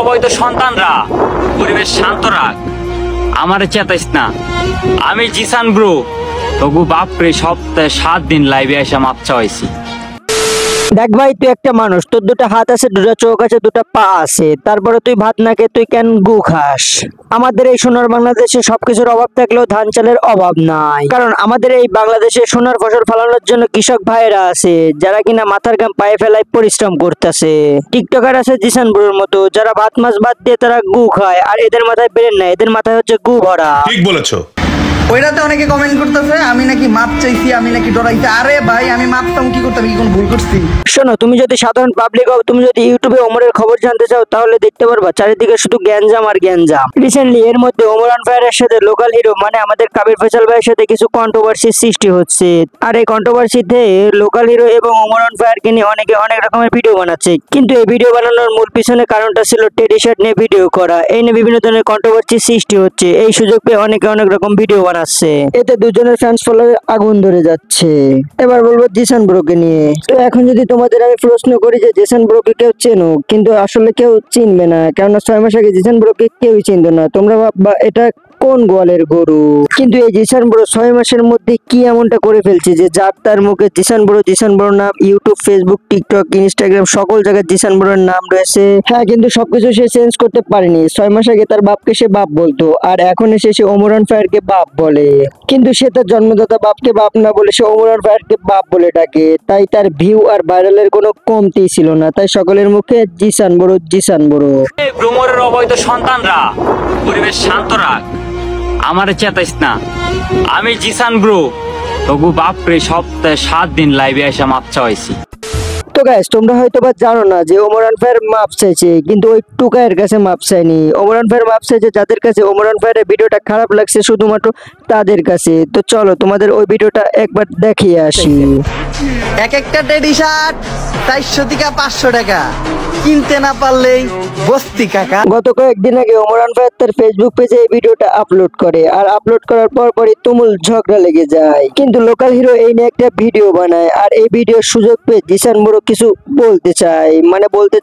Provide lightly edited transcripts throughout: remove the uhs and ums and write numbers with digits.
অবৈধ সন্তানরা পরিবেশ শান্ত রাখ, আমারে চেতাইস না। আমি জিসান ব্রো, তবু বাপরে সপ্তাহে 7 দিন লাইভে এসে মাপ চাইছি। দেখ ভাই, তুই একটা মানুষ, তোর দুটো হাত আছে, দুটো চোখ আছে, দুটো পা আছে, তারপরে তুই ভাত না খেয়ে তুই কেন গু খাস? আমাদের এই সোনার বাংলাদেশে সবকিছুর অভাব থাকলেও ধান চালের অভাব নাই, কারণ আমাদের এই বাংলাদেশে সোনার ফসল ফলানোর জন্য কৃষক ভাইরা আছে যারা কিনা মাথার ঘাম পায়ে ফেলায় পরিশ্রম করতেছে। টিকটকার আছে জিসান ব্রোর মতো, যারা ভাত মাছ বাদ দিয়ে তারা গু খায়, আর এদের মাথায় ব্রেন নাই, এদের মাথায় হচ্ছে গু ভরা। ঠিক বলেছো। ওইটাতে অনেকে কমেন্ট করতেছে আমি নাকি মাপ চাইছি, আমি নাকি ডরাইছি। আরে ভাই, আমি মাপতাম কি করতাম, কি কোন ভুল করছি? শোনো, তুমি যদি সাধারণ পাবলিক হও, তুমি যদি ইউটিউবে ওমরের খবর জানতে চাও, তাহলে দেখতে পারবা চারিদিকে শুধু গ্যাঞ্জাম আর গ্যাঞ্জাম। রিসেন্টলি এর মধ্যে ওমরান ফায়ারের সাথে লোকাল হিরো মানে আমাদের কাবির ফয়সাল ভাইয়ের সাথে কিছু কন্ট্রোভার্সি সৃষ্টি হচ্ছে, আর এই কন্ট্রোভার্সিতে লোকাল হিরো এবং ওমরান ফায়ারকে নিয়ে অনেকে অনেক রকমের ভিডিও বানাচ্ছে। কিন্তু এই ভিডিও বানানোর মূল পিছনে কারণটা ছিল টেডি শার্ট নিয়ে ভিডিও করা। এই নিয়ে বিভিন্ন ধরনের কন্ট্রোভার্সি সৃষ্টি হচ্ছে। এই সুযোগ পেয়ে অনেকে অনেক রকম ভিডিও বানাচ্ছে, এতে দুজনের ফ্যান্স ফলোয়ার আগুন ধরে যাচ্ছে। এবার বলবো জিসান ব্রোকে নিয়ে। তো এখন যদি তোমাদের আমি প্রশ্ন করি যে জিসান ব্রোকে কেউ চেনো, কিন্তু আসলে কেউ চিনবে না, কেননা 6 মাস আগে জিসান ব্রোকে কেউই চিনতো না। তোমরা ভাববা এটা কোন গোয়ালের গরু, কিন্তু এই জিসান ব্রো 6 মাসের মধ্যে কি এমনটা করে ফেলছে যে যার তার মুখে জিসান ব্রো নাম, ইউটিউব, ফেসবুক, টিকটক, ইনস্টাগ্রাম সকল জায়গায় জিসান ব্রোর নাম রয়েছে। হ্যাঁ, কিন্তু সবকিছু সে চেঞ্জ করতে পারেনি। 6 মাস আগে তার বাপকে সে বাপ বলতো, আর এখন এসে সে ওমরান ফায়ারকে বাপ বলে। কিন্তু সে তার জন্মদাতা বাপকে বাপ না বলে সে ওমরান ফায়ারকে বাপ বলে ডাকে। তাই তার ভিউ আর ভাইরালের কোনো কমতি ছিল না, তাই সকলের মুখে জিসান ব্রো জিসান ব্রো। এই ভ্রমরের অবৈধ সন্তানরা পরিবেশ শান্ত রাখ, আমারে চেতাইস না। আমি জিসান ব্রো, তবু বাপরে সপ্তাহে 7 দিন লাইভে এসে মাপ চাইছি। তো গাইস, তোমরা হয়তো বা জানো না যে ওমরান ফায়ার মাপ চাইছে, কিন্তু ওই টুকায়ের কাছে মাপ চাইনি। ওমরান ফায়ার মাপ চাইছে যাদের কাছে ওমরান ফায়ারের ভিডিওটা খারাপ লাগছে, শুধুমাত্র তাদের কাছে। তো চলো তোমাদের ওই ভিডিওটা একবার দেখিয়ে আসি। এক একটা টেডি শার্ট 400 থেকে 500 টাকা, কিনতে না পারলেই বস্তি কাকা। গত কয়েকদিন আগে ওমরান ফায়ার তার ফেসবুক পেজে এই ভিডিওটা আপলোড করে, আর আপলোড করার পরই তুমুল ঝগড়া লেগে যায়। কিন্তু লোকাল হিরো এই নিয়ে একটা ভিডিও বানায়, আর এই ভিডিওর সুযোগ পেয়ে জিসান ব্রো কিছু বলতে চায়, মানে বলতে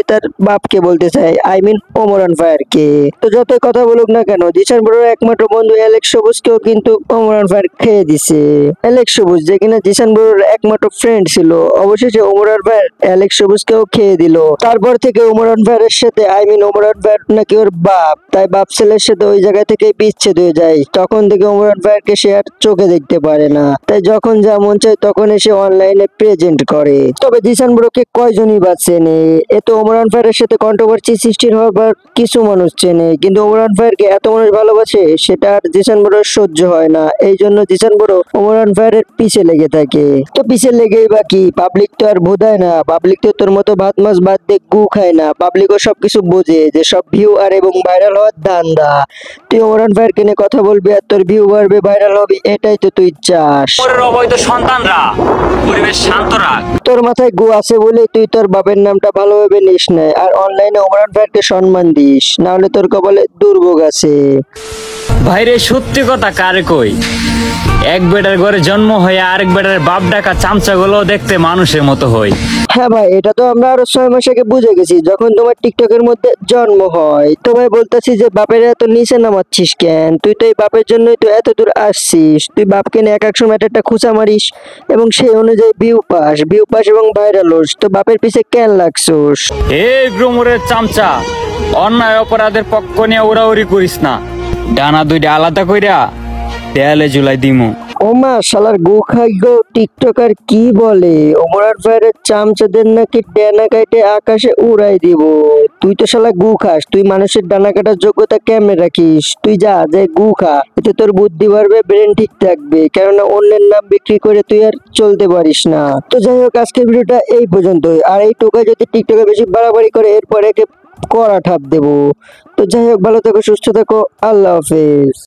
তার বাপকে বলতে চায়, আই মিন ওমরান ফায়ারকে। তো যতই কথা বলুক না কেন, জিসান ব্রোর একমাত্র বন্ধু অ্যালেক্স সবুজকেও কিন্তু ওমরান ফায়ার খেয়ে দিছে। অ্যালেক্স সবুজ, যে কিনা জিসান ব্রোর একমাত্র ফ্রেন্ড ছিল, অবশেষে ওমরান ফায়ার অ্যালেক্স সবুজকেও খেয়ে দিল। তারপর থেকে ওমরান ফায়ারের সাথে ওমরান ফায়ার নাকি ওর বাপ, তাই বাপ ছেলের সাথে ওই জায়গা থেকে বিচ্ছেদ হয়ে যায়। তখন থেকে ওমরান ফায়ারকে সে আর চোখে দেখতে পারে না, তাই যখন যা মন চায় তখন এসে অনলাইনে প্রেজেন্ট করে। তবে জিসান ব্রোকে কয়জনই বা চেনে? এত ওমরান ফায়ারের সাথে কন্ট্রোভার্সি সৃষ্টি হওয়ার পর কিছু মানুষ চেনে, কিন্তু ওমরান ফায়ারকে এত মানুষ ভালোবাসে সেটা আর জিসান ব্রোর সহ্য হয় না। এই জন্য জিসান ব্রো ওমরান ফায়ারের পিছে লেগে থাকে। তো পিছে লেগেই বা কি, পাবলিক তো আর বোধায় না, পাবলিক তো তোর মতো ভাত মাছ বাদ দিয়ে গু খায় না। পাবলিকও সবকিছু বোঝে যে সব ভিউ আর এবং ভাইরাল হওয়ার ধান্দা। তুই ওমরান ফায়ারকে নিয়ে কথা বলবি আর তোর ভিউ বাড়বে, ভাইরাল হবে, এটাই তো তুই চাস। ভ্রমরের অবৈধ সন্তানরা পরিবেশ শান্ত রাখ। তোর মাথায় গু আছে বলে তুই তোর বাপের নামটা ভালোভাবে নিস না, আর অনলাইনে ওমরান ফায়ারকে সম্মান দিস, না হলে তোর কপালে দুর্ভোগ আছে। ভাইরে সত্যি কথা কারে কই, এক বেটার ঘরে জন্ম হয়ে আরেক বেটার বাপ ডাকা চামচাগুলো দেখতে মানুষের মতো হই। হ্যাঁ ভাই, এটা তো আমরা আরো 6 মাস আগে বুঝে গেছি যখন তোমার টিকটকের মধ্যে জন্ম হয়। তো ভাই বলতেছি যে বাপের এত নিচে নামাচ্ছিস কেন? তুই তো এই বাপের জন্যই তো এত দূর আসছিস। তুই বাপকে নিয়ে এক সময় একটা খুঁচা মারিস এবং সেই অনুযায়ী ভিউ পাস এবং ভাইরাল হোস, তো বাপের পিছে কেন লাগছোস? এই ভ্রমরের চামচা, অন্যায় অপরাধের পক্ষ নিয়ে উড়াউড়ি করিস না। ডানা দুইটা আলাদা কইরা দেয়ালে ঝুলাই দিমু। ওমা শালার গো খাইগ টিকটকার কি বলে, ওমরান ফায়ারের চামচাদের নাকি ডানা কাটে আকাশে উড়াই দিব। তুই তো শালা গু খাস, তুই মানুষের ডানা কাটার যোগ্যতা কেমনে রাখিস? তুই যা গু খা, এতে তোর বুদ্ধি বাড়বে, ব্রেন ঠিক থাকবে, কেননা অন্যের নাম বিক্রি করে তুই আর চলতে পারিস না। তো যাই হোক, আজকের ভিডিওটা এই পর্যন্তই। আর এই টোকা যদি টিকটকে বেশি বাড়াবাড়ি করে এরপরে একে কড়া ঠাপ দেবো। তো যাই হোক, ভালো থেকো, সুস্থ থেকো, আল্লাহ হাফেজ।